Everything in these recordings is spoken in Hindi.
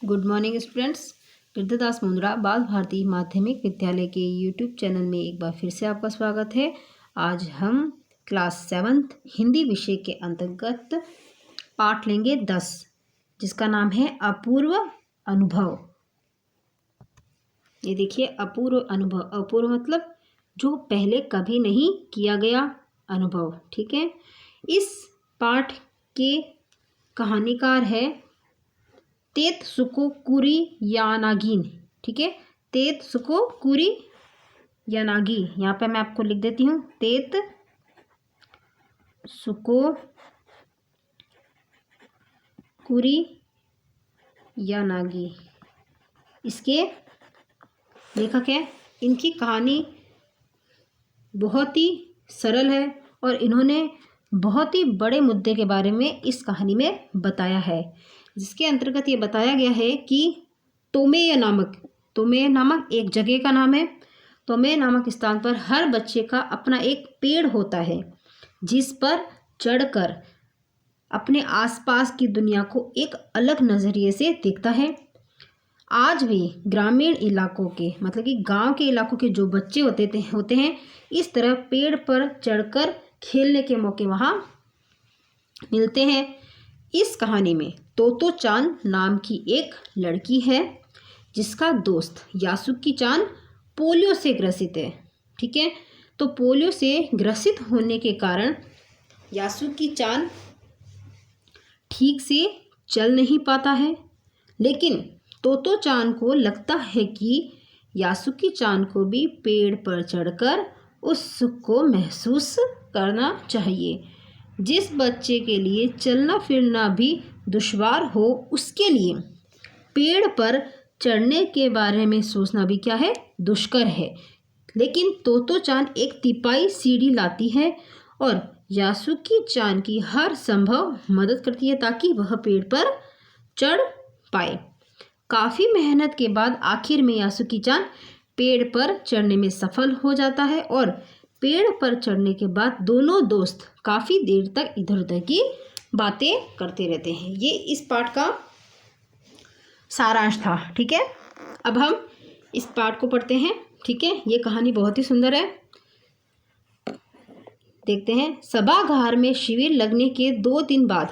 Good morning students. Kirtidas Mundra Bal Bharati माध्यमिक विद्यालय के यूट्यूब चैनल में एक बार फिर से आपका स्वागत है। आज हम क्लास 7th हिंदी विषय के अंतर्गत पाठ लेंगे 10, जिसका नाम है अपूर्व अनुभव। ये देखिए, अपूर्व अनुभव। अपूर्व मतलब जो पहले कभी नहीं किया गया अनुभव। ठीक है। इस पाठ के कहानीकार है तेत्सुको कुरियानागी। ठीक है, तेत्सुको कुरियानागी। यहाँ पे मैं आपको लिख देती हूँ, तेत्सुको कुरियानागी इसके लेखक हैं। इनकी कहानी बहुत ही सरल है और इन्होंने बहुत ही बड़े मुद्दे के बारे में इस कहानी में बताया है, जिसके अंतर्गत ये बताया गया है कि तोमेय नामक एक जगह का नाम है। तोमेय नामक स्थान पर हर बच्चे का अपना एक पेड़ होता है, जिस पर चढ़कर अपने आसपास की दुनिया को एक अलग नज़रिए से देखता है। आज भी ग्रामीण इलाकों के मतलब कि गांव के इलाकों के जो बच्चे होते हैं इस तरह पेड़ पर चढ़कर खेलने के मौके वहाँ मिलते हैं। इस कहानी में तोतो चान नाम की एक लड़की है, जिसका दोस्त यासुकी चान पोलियो से ग्रसित है। ठीक है, तो पोलियो से ग्रसित होने के कारण यासुकी चान ठीक से चल नहीं पाता है, लेकिन तोतो चान को लगता है कि यासुकी चान को भी पेड़ पर चढ़कर उस सुख को महसूस करना चाहिए। जिस बच्चे के लिए चलना फिरना भी दुश्वार हो, उसके लिए पेड़ पर चढ़ने के बारे में सोचना भी क्या है, दुष्कर है। लेकिन तोतो चान एक तिपाई सीढ़ी लाती है और यासुकी चान की हर संभव मदद करती है ताकि वह पेड़ पर चढ़ पाए। काफ़ी मेहनत के बाद आखिर में यासुकी चान पेड़ पर चढ़ने में सफल हो जाता है और पेड़ पर चढ़ने के बाद दोनों दोस्त काफ़ी देर तक इधर उधर की बातें करते रहते हैं। ये इस पाठ का सारांश था। ठीक है, अब हम इस पाठ को पढ़ते हैं। ठीक है, ये कहानी बहुत ही सुंदर है। देखते हैं। सभागार में शिविर लगने के 2 दिन बाद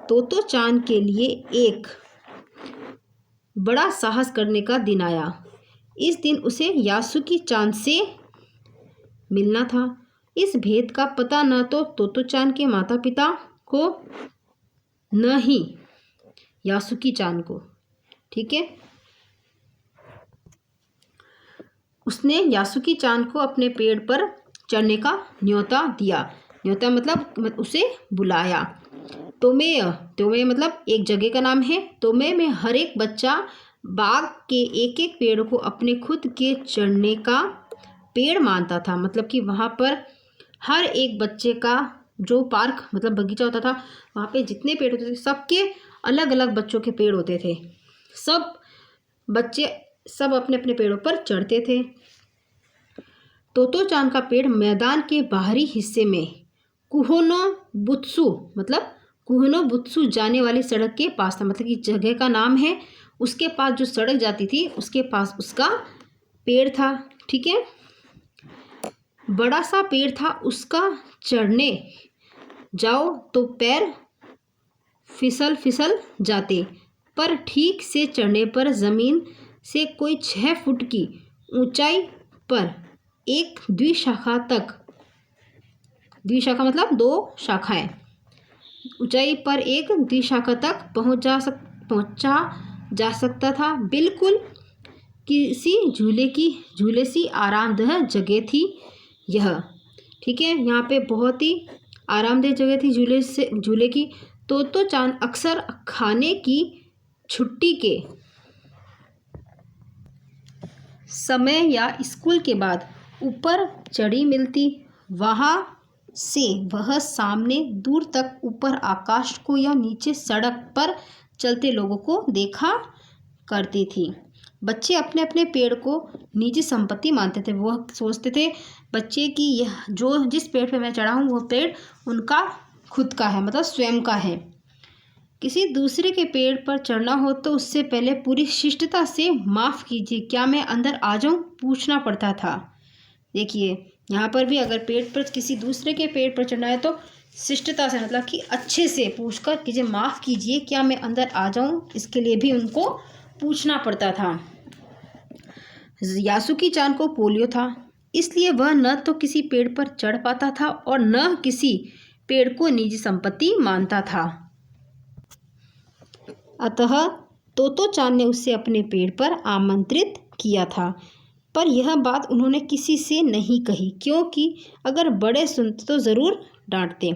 तोतो चान के लिए एक बड़ा साहस करने का दिन आया। इस दिन उसे यासुकी चान से मिलना था। इस भेद का पता न तो तोतो चान के माता पिता को, न ही यासुकी चान को। ठीक है, उसने यासुकी चान को अपने पेड़ पर चढ़ने का न्योता दिया। न्योता मतलब उसे बुलाया। तोमेय मतलब एक जगह का नाम है। तोमेय में हर एक बच्चा बाग के एक एक पेड़ को अपने खुद के चढ़ने का पेड़ मानता था। मतलब कि वहाँ पर हर एक बच्चे का जो पार्क मतलब बगीचा होता था, वहाँ पे जितने पेड़ होते थे सबके अलग अलग बच्चों के पेड़ होते थे। सब बच्चे सब अपने अपने पेड़ों पर चढ़ते थे। तोतो चान का पेड़ मैदान के बाहरी हिस्से में कुहोनो बुत्सु जाने वाली सड़क के पास था। मतलब कि जगह का नाम है, उसके पास जो सड़क जाती थी उसके पास उसका पेड़ था। ठीक है, बड़ा सा पेड़ था। उसका चढ़ने जाओ तो पैर फिसल जाते, पर ठीक से चढ़ने पर ज़मीन से कोई 6 फुट की ऊंचाई पर एक द्विशाखा मतलब 2 शाखाएं ऊंचाई पर एक द्विशाखा तक पहुंचा जा सकता था। बिल्कुल किसी झूले सी आरामदेह जगह थी यह। ठीक है, यहाँ पे बहुत ही आरामदेह जगह थी झूले की। तोतो चान अक्सर खाने की छुट्टी के समय या स्कूल के बाद ऊपर चढ़ी मिलती। वहाँ से वह सामने दूर तक ऊपर आकाश को या नीचे सड़क पर चलते लोगों को देखा करती थी। बच्चे अपने अपने पेड़ को निजी संपत्ति मानते थे। वह सोचते थे बच्चे कि यह जिस पेड़ पे मैं चढ़ा हूँ वह पेड़ उनका खुद का है, मतलब स्वयं का है। किसी दूसरे के पेड़ पर चढ़ना हो तो उससे पहले पूरी शिष्टता से माफ़ कीजिए, क्या मैं अंदर आ जाऊं, पूछना पड़ता था। देखिए यहाँ पर भी अगर पेड़ पर किसी दूसरे के पेड़ पर चढ़ना है तो शिष्टता से, मतलब कि अच्छे से पूछकर कि जी माफ़ कीजिए, क्या मैं अंदर आ जाऊं, इसके लिए भी उनको पूछना पड़ता था। यासुकी चान को पोलियो था, इसलिए वह न तो किसी पेड़ पर चढ़ पाता था और न किसी पेड़ को निजी संपत्ति मानता था। अतः तोतो चान ने उसे अपने पेड़ पर आमंत्रित किया था, पर यह बात उन्होंने किसी से नहीं कही, क्योंकि अगर बड़े सुनते तो ज़रूर डांटते।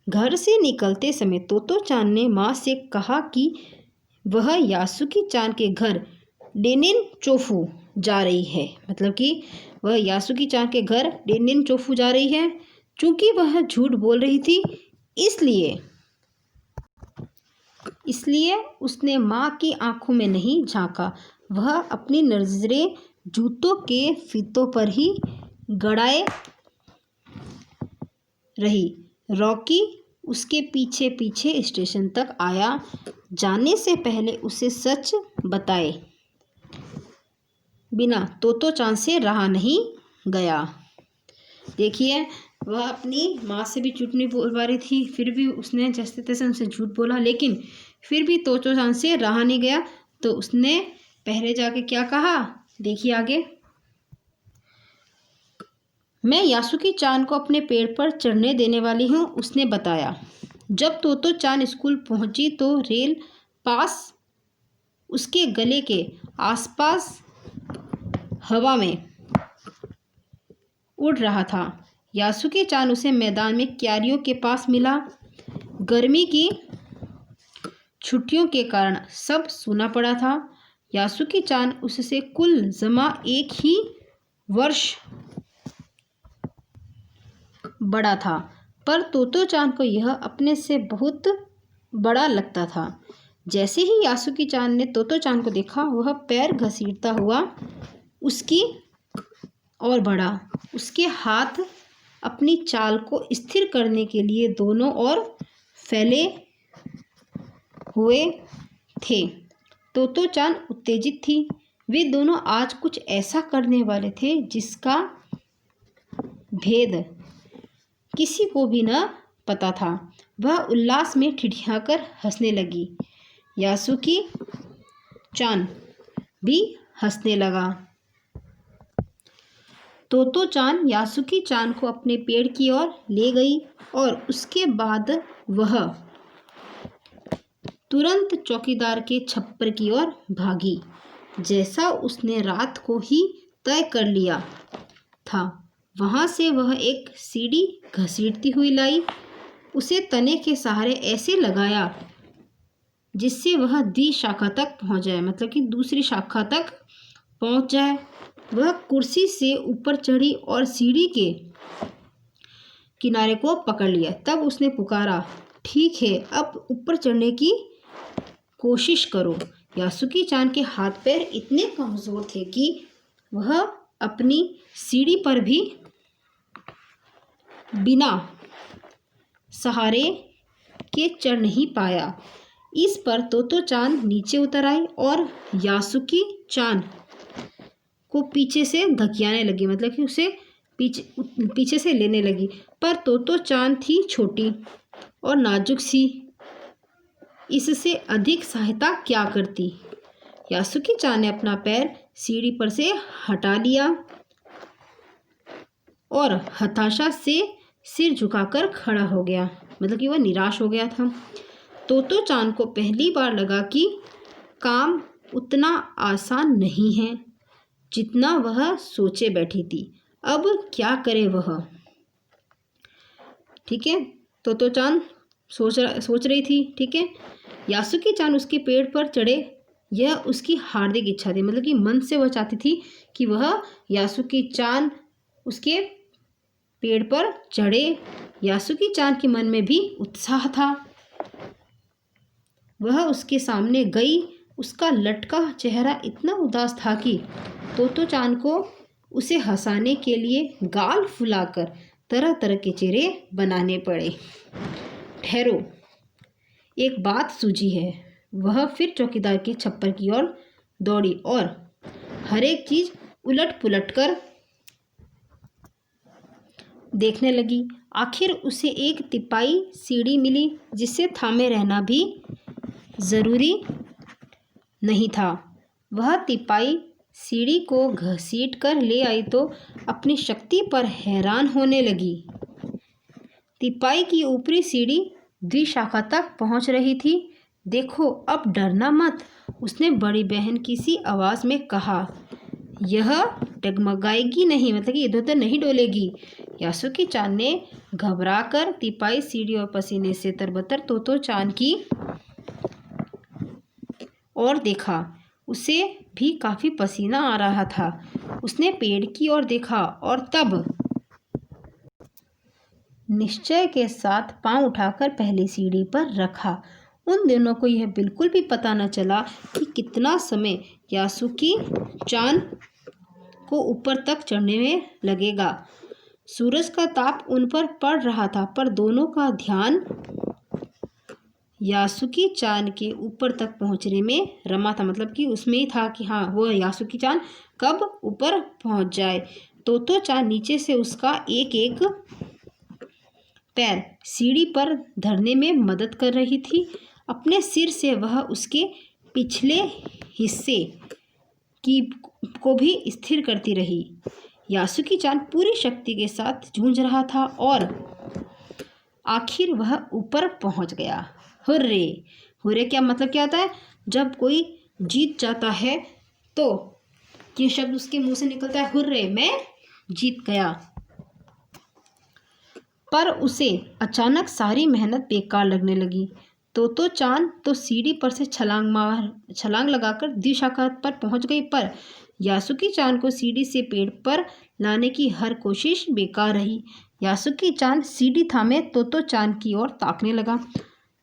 घर से निकलते समय तोतो चान ने माँ से कहा कि वह यासुकी चान के घर डेनिन चोफू जा रही है, मतलब कि वह यासुकी चान के घर डेनिन चोफू जा रही है। चूंकि वह झूठ बोल रही थी, इसलिए उसने माँ की आंखों में नहीं झांका। वह अपनी नजरें जूतों के फीतों पर ही गड़ाए रही। रॉकी उसके पीछे पीछे स्टेशन तक आया। जाने से पहले उसे सच बताए बिना तोतो चान से रहा नहीं गया। देखिए वह अपनी माँ से भी झूठ नहीं बोल पा रही थी, फिर भी उसने जैसे तैसे उनसे झूठ बोला, लेकिन फिर भी तोतो चान से रहा नहीं गया। तो उसने पहले जाके क्या कहा, देखिए आगे। मैं यासुकी चान को अपने पेड़ पर चढ़ने देने वाली हूँ, उसने बताया। जब तोतो चान स्कूल पहुंची तो रेल पास उसके गले के आसपास हवा में उड़ रहा था। यासुकी चान उसे मैदान में क्यारियों के पास मिला। गर्मी की छुट्टियों के कारण सब सूना पड़ा था। यासुकी चान उससे कुल जमा एक ही वर्ष बड़ा था, पर तोतो चान को यह अपने से बहुत बड़ा लगता था। जैसे ही यासुकी चान ने तोतो चान को देखा, वह पैर घसीटता हुआ उसकी ओर बढ़ा। उसके हाथ अपनी चाल को स्थिर करने के लिए दोनों ओर फैले हुए थे। तोतो चान उत्तेजित थी। वे दोनों आज कुछ ऐसा करने वाले थे जिसका भेद किसी को भी न पता था। वह उल्लास में ठिठियाकर हंसने लगी। यासुकी चान भी हंसने लगा। तोतो चान यासुकी चान को अपने पेड़ की ओर ले गई और उसके बाद वह तुरंत चौकीदार के छप्पर की ओर भागी, जैसा उसने रात को ही तय कर लिया था। वहां से वह एक सीढ़ी घसीटती हुई लाई, उसे तने के सहारे ऐसे लगाया जिससे वह द्विशाखा तक पहुंच जाए, मतलब कि दूसरी शाखा तक पहुंच जाए। वह कुर्सी से ऊपर चढ़ी और सीढ़ी के किनारे को पकड़ लिया। तब उसने पुकारा, ठीक है, अब ऊपर चढ़ने की कोशिश करो। यासुकी चान के हाथ पैर इतने कमजोर थे कि वह अपनी सीढ़ी पर भी बिना सहारे के चढ़ नहीं पाया। इस पर तोतो चान नीचे उतर आई और यासुकी चान को पीछे से धकियाने लगी, मतलब कि उसे पीछे से लेने लगी। पर तोतो चान थी छोटी और नाजुक सी, इससे अधिक सहायता क्या करती। यासुकी चान ने अपना पैर सीढ़ी पर से हटा लिया और हताशा से सिर झुकाकर खड़ा हो गया, मतलब कि वह निराश हो गया था। तोतो चान को पहली बार लगा कि काम उतना आसान नहीं है जितना वह सोचे बैठी थी। अब क्या करे वह। ठीक है, तोतो चान सोच रही थी। ठीक है, यासुकी चान उसके पेड़ पर चढ़े, यह उसकी हार्दिक इच्छा थी, मतलब कि मन से वह चाहती थी कि वह यासुकी चान उसके पेड़ पर चढ़े। यासुकी चान के मन में भी उत्साह था। वह उसके सामने गई। उसका लटका चेहरा इतना उदास था कि तोतो चान को उसे हंसाने के लिए गाल फुलाकर तरह तरह के चेहरे बनाने पड़े। ठहरो, एक बात सूझी है। वह फिर चौकीदार के छप्पर की ओर दौड़ी और हर एक चीज उलट पुलट कर देखने लगी। आखिर उसे एक तिपाई सीढ़ी मिली जिसे थामे रहना भी जरूरी नहीं था। वह तिपाई सीढ़ी को घसीट कर ले आई तो अपनी शक्ति पर हैरान होने लगी। तिपाई की ऊपरी सीढ़ी द्विशाखा तक पहुंच रही थी। देखो, अब डरना मत, उसने बड़ी बहन की सी आवाज में कहा। यह डगमगाएगी नहीं, मतलब कि इधर उधर नहीं डोलेगी। यासुकी चान ने घबराकर तिपाई सीढ़ी और पसीने से तरबतर तोतो चान की और देखा। उसे भी काफी पसीना आ रहा था। उसने पेड़ की ओर देखा और तब निश्चय के साथ पांव उठाकर पहली सीढ़ी पर रखा। उन दोनों को यह बिल्कुल भी पता न चला कि कितना समय यासुकी चान को ऊपर तक चढ़ने में लगेगा। सूरज का ताप उन पर पड़ रहा था, पर दोनों का ध्यान यासुकी चान के ऊपर तक पहुंचने में रमा था। मतलब कि उसमें ही था कि हाँ, वो यासुकी चान कब ऊपर पहुंच जाए। तोतो चान नीचे से उसका एक एक पैर सीढ़ी पर धरने में मदद कर रही थी। अपने सिर से वह उसके पिछले हिस्से को भी स्थिर करती रही। यासुकी चान पूरी शक्ति के साथ जूझ रहा था और आखिर वह ऊपर पहुंच गया। हुर्रे! हुर्रे क्या मतलब क्या होता है? जब कोई जीत जाता है तो ये शब्द उसके मुंह से निकलता है, हुर्रे, मैं जीत गया। पर उसे अचानक सारी मेहनत बेकार लगने लगी। तोतो चान तो सीढ़ी पर से छलांग लगाकर द्विशाखा पर पहुंच गई, पर यासुकी चान को सीढ़ी से पेड़ पर लाने की हर कोशिश बेकार रही। यासुकी चान सीढ़ी थामे तोतो चान की ओर ताकने लगा।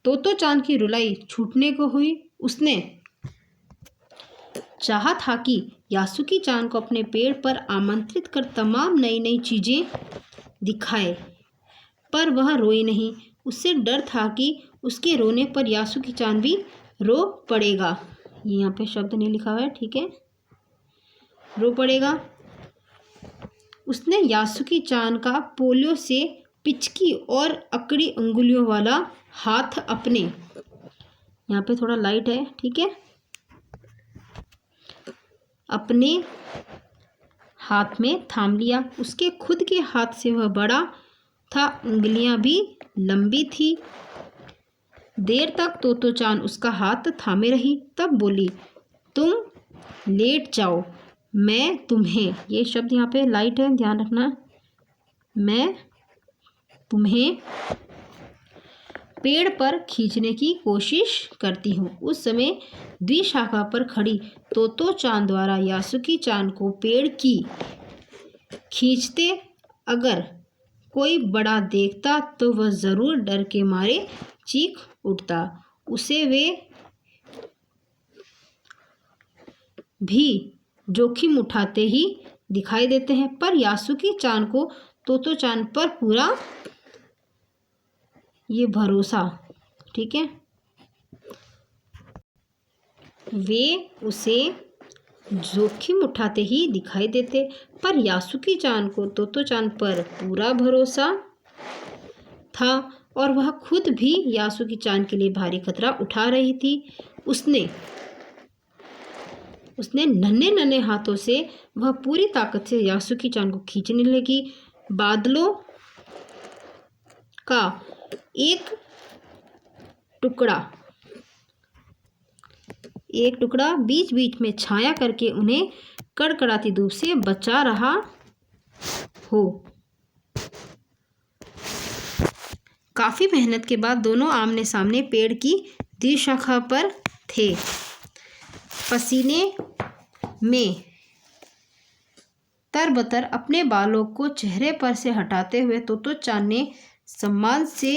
तोतो चान की रुलाई छूटने को हुई। उसने चाहा था कि यासुकी चान को अपने पेड़ पर आमंत्रित कर तमाम नई नई चीजें दिखाए, पर वह रोई नहीं। उससे डर था कि उसके रोने पर यासुकी चान भी रो पड़ेगा। यहाँ पे शब्द नहीं लिखा हुआ है, ठीक है, रो पड़ेगा। उसने यासुकी चान का पोलियो से पिचकी और अकड़ी अंगुलियों वाला हाथ अपने, यहाँ पे थोड़ा लाइट है, ठीक है, अपने हाथ में थाम लिया। उसके खुद के हाथ से वह बड़ा था, उंगलियां भी लंबी थी। देर तक तोतो चान उसका हाथ थामे रही, तब बोली, तुम लेट जाओ, मैं तुम्हें, ये शब्द यहाँ पे लाइट है, ध्यान रखना, मैं तुम्हें पेड़ पर खींचने की कोशिश करती हूँ। उस समय द्विशाखा पर खड़ी तोतो चान द्वारा यासुकी चान को पेड़ की खींचते अगर कोई बड़ा देखता तो वह जरूर डर के मारे चीख उठता। उसे वे भी जोखिम उठाते ही दिखाई देते हैं, पर यासुकी चान को तोतो चान पर पूरा ये भरोसा, ठीक है, वे उसे जोखिम उठाते ही दिखाई देते, पर यासुकी चान को तोतो चान पर पूरा भरोसा था और वह खुद भी यासुकी चान के लिए भारी खतरा उठा रही थी। उसने नन्हे नन्हे हाथों से वह पूरी ताकत से यासुकी चान को खींचने लगी। बादलों का एक टुकड़ा बीच बीच में छाया करके उन्हें कड़कड़ाती धूप से बचा रहा हो। काफी मेहनत के बाद दोनों आमने सामने पेड़ की द्विशाखा पर थे। पसीने में तरबतर अपने बालों को चेहरे पर से हटाते हुए तोतो चान ने सम्मान से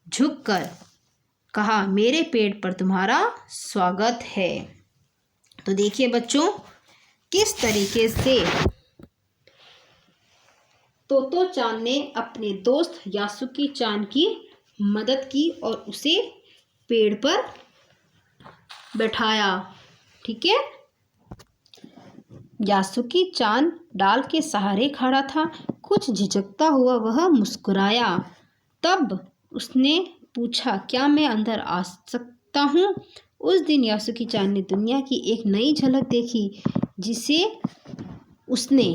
झुककर कहा, मेरे पेड़ पर तुम्हारा स्वागत है। तो देखिए बच्चों, किस तरीके से तोतो चान ने अपने दोस्त यासुकी चान की मदद की और उसे पेड़ पर बैठाया। ठीक है। यासुकी चान डाल के सहारे खड़ा था। कुछ झिझकता हुआ वह मुस्कुराया। तब उसने पूछा, क्या मैं अंदर आ सकता हूँ? उस दिन यासुकी चान ने दुनिया की एक नई झलक देखी जिसे उसने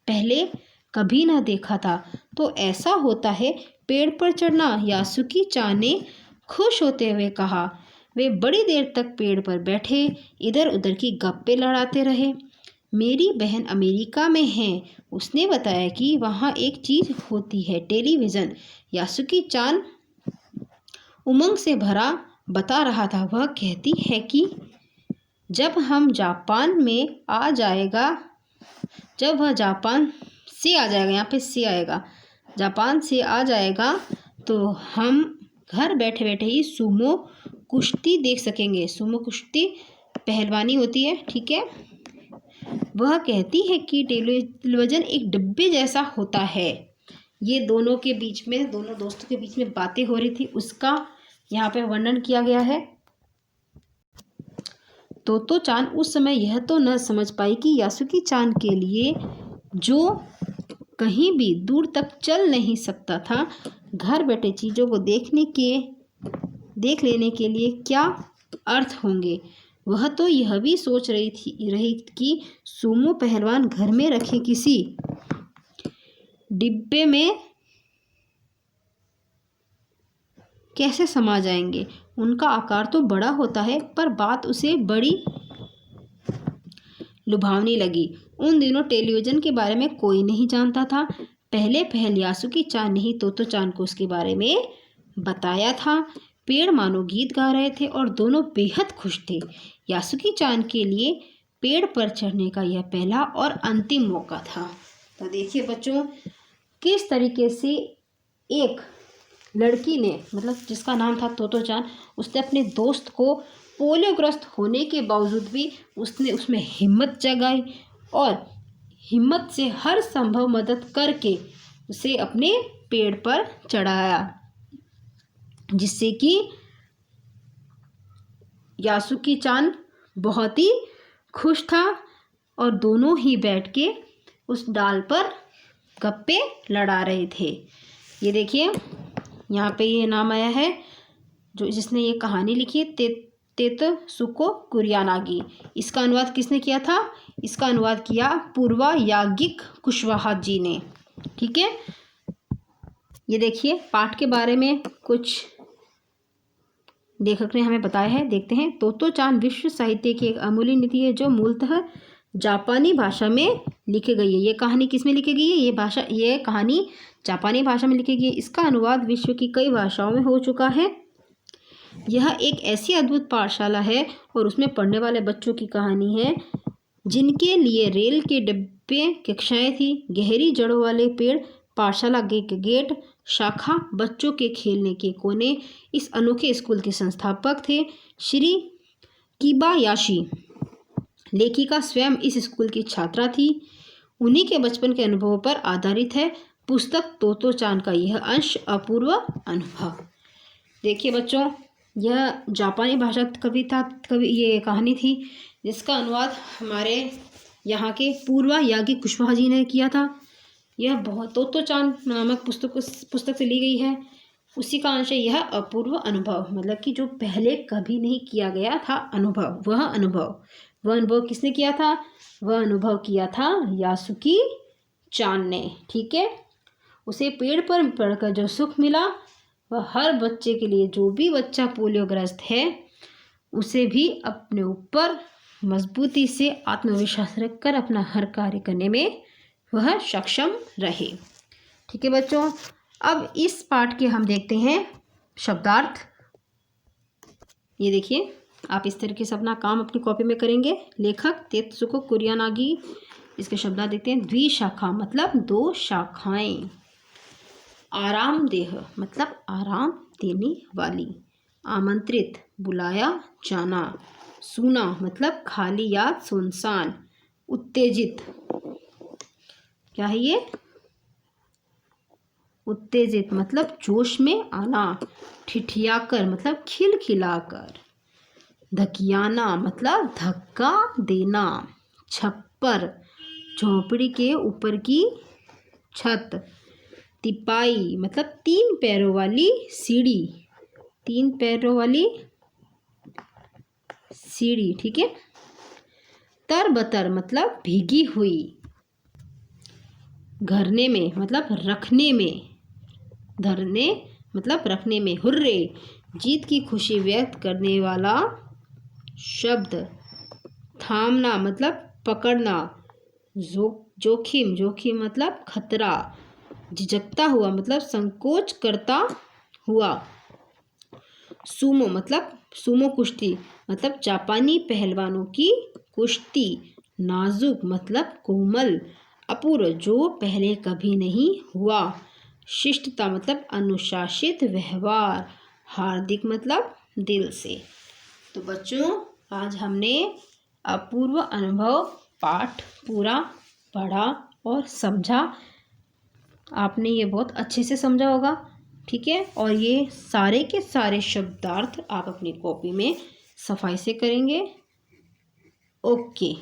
पहले कभी ना देखा था। तो ऐसा होता है पेड़ पर चढ़ना, यासुकी चान ने खुश होते हुए कहा। वे बड़ी देर तक पेड़ पर बैठे इधर उधर की गप्पे लड़ाते रहे। मेरी बहन अमेरिका में है, उसने बताया कि वहाँ एक चीज़ होती है, टेलीविज़न। यासुकी चान उमंग से भरा बता रहा था। वह कहती है कि जब हम जापान में आ जाएगा, जब वह जापान से आ जाएगा, यहाँ पे से आएगा, जापान से आ जाएगा तो हम घर बैठे बैठे ही सुमो कुश्ती देख सकेंगे। सुमो कुश्ती पहलवानी होती है। ठीक है। वह कहती है कि टेलीविज़न एक डिब्बे जैसा होता है। ये दोनों के बीच में, दोनों दोस्तों के बीच में बातें हो रही थी, उसका यहाँ पे वर्णन किया गया है। तोतो चान उस समय यह तो न समझ पाई कि यासुकी चान के लिए, जो कहीं भी दूर तक चल नहीं सकता था, घर बैठे चीज़ों को देख लेने के लिए क्या अर्थ होंगे। वह तो यह भी सोच रही कि सुमो पहलवान घर में रखे किसी डिब्बे में कैसे समा जाएंगे। उनका आकार तो बड़ा होता है, पर बात उसे बड़ी लुभावनी लगी। उन दिनों टेलीविज़न के बारे में कोई नहीं जानता था। पहले यासुकी चान ने ही तोतो चान को उसके बारे में बताया था। पेड़ मानो गीत गा रहे थे और दोनों बेहद खुश थे। यासुकी चान के लिए पेड़ पर चढ़ने का यह पहला और अंतिम मौका था। तो देखिए बच्चों, किस तरीके से एक लड़की ने, मतलब जिसका नाम था तोतो चान, उसने अपने दोस्त को पोलियोग्रस्त होने के बावजूद भी उसने उसमें हिम्मत जगाई और हिम्मत से हर संभव मदद करके उसे अपने पेड़ पर चढ़ाया, जिससे कि यासुकी चान बहुत ही खुश था और दोनों ही बैठ के उस डाल पर गप्पे लड़ा रहे थे। ये देखिए यहाँ पे ये नाम आया है, जो जिसने ये कहानी लिखी है, तेत्सुको कुरियानागी। इसका अनुवाद किसने किया था? इसका अनुवाद किया पूर्वा यागिक कुशवाहा जी ने। ठीक है। ये देखिए पाठ के बारे में कुछ लेखक ने हमें बताया है, देखते हैं। तोतो चान विश्व साहित्य की एक अमूल्य नीति है जो मूलतः जापानी भाषा में लिखी गई है। ये कहानी किस में लिखी गई है? ये कहानी जापानी भाषा में लिखी गई है। इसका अनुवाद विश्व की कई भाषाओं में हो चुका है। यह एक ऐसी अद्भुत पाठशाला है और उसमें पढ़ने वाले बच्चों की कहानी है जिनके लिए रेल के डिब्बे कक्षाएं थी, गहरी जड़ों वाले पेड़, पाठशाला के गेट, शाखा, बच्चों के खेलने के कोने। इस अनोखे स्कूल के संस्थापक थे श्री किबायाशी। लेखिका स्वयं इस स्कूल की छात्रा थी। उन्हीं के बचपन के अनुभवों पर आधारित है पुस्तक तोतो चान का यह अंश अपूर्व अनुभव। देखिए बच्चों, यह जापानी भाषा कवि ये कहानी थी जिसका अनुवाद हमारे यहाँ के पूर्वा यागी कुशवाहा जी ने किया था। यह बहुत तोतो चान नामक पुस्तक से ली गई है। उसी का अंश है यह अपूर्व अनुभव, मतलब कि जो पहले कभी नहीं किया गया था अनुभव। वह अनुभव किसने किया था? वह अनुभव किया था यासुकी चान ने। ठीक है। उसे पेड़ पर पढ़कर जो सुख मिला वह हर बच्चे के लिए, जो भी बच्चा पोलियोग्रस्त है उसे भी अपने ऊपर मजबूती से आत्मविश्वास रखकर अपना हर कार्य करने में वह सक्षम रहे। ठीक है बच्चों, अब इस पाठ के हम देखते हैं शब्दार्थ। ये देखिए, आप इस तरीके से अपना काम अपनी कॉपी में करेंगे। लेखक तेत्सुको कुरियानागी। इसके शब्दार्थ देखते हैं। द्विशाखा मतलब दो शाखाएं। आरामदेह मतलब आराम देने वाली। आमंत्रित बुलाया जाना। सूना मतलब खाली या सुनसान। उत्तेजित, क्या है ये? उत्तेजित मतलब जोश में आना। ठिठियाकर मतलब खिलखिलाकर। धकियाना मतलब धक्का देना। छप्पर झोपड़ी के ऊपर की छत। तिपाई मतलब 3 पैरों वाली सीढ़ी। 3 पैरों वाली सीढ़ी, ठीक है। तरबतर मतलब भीगी हुई। घरने में मतलब रखने में। धरने मतलब रखने में। हुर्रे जीत की खुशी व्यक्त करने वाला शब्द। थामना मतलब पकड़ना। जोखिम जोखिम मतलब खतरा। झिझकता हुआ मतलब संकोच करता हुआ। सूमो मतलब सूमो कुश्ती मतलब जापानी पहलवानों की कुश्ती। नाजुक मतलब कोमल। अपूर्व जो पहले कभी नहीं हुआ। शिष्टता मतलब अनुशासित व्यवहार। हार्दिक मतलब दिल से। तो बच्चों, आज हमने अपूर्व अनुभव पाठ पूरा पढ़ा और समझा। आपने ये बहुत अच्छे से समझा होगा, ठीक है। और ये सारे के सारे शब्दार्थ आप अपनी कॉपी में सफाई से करेंगे। ओके।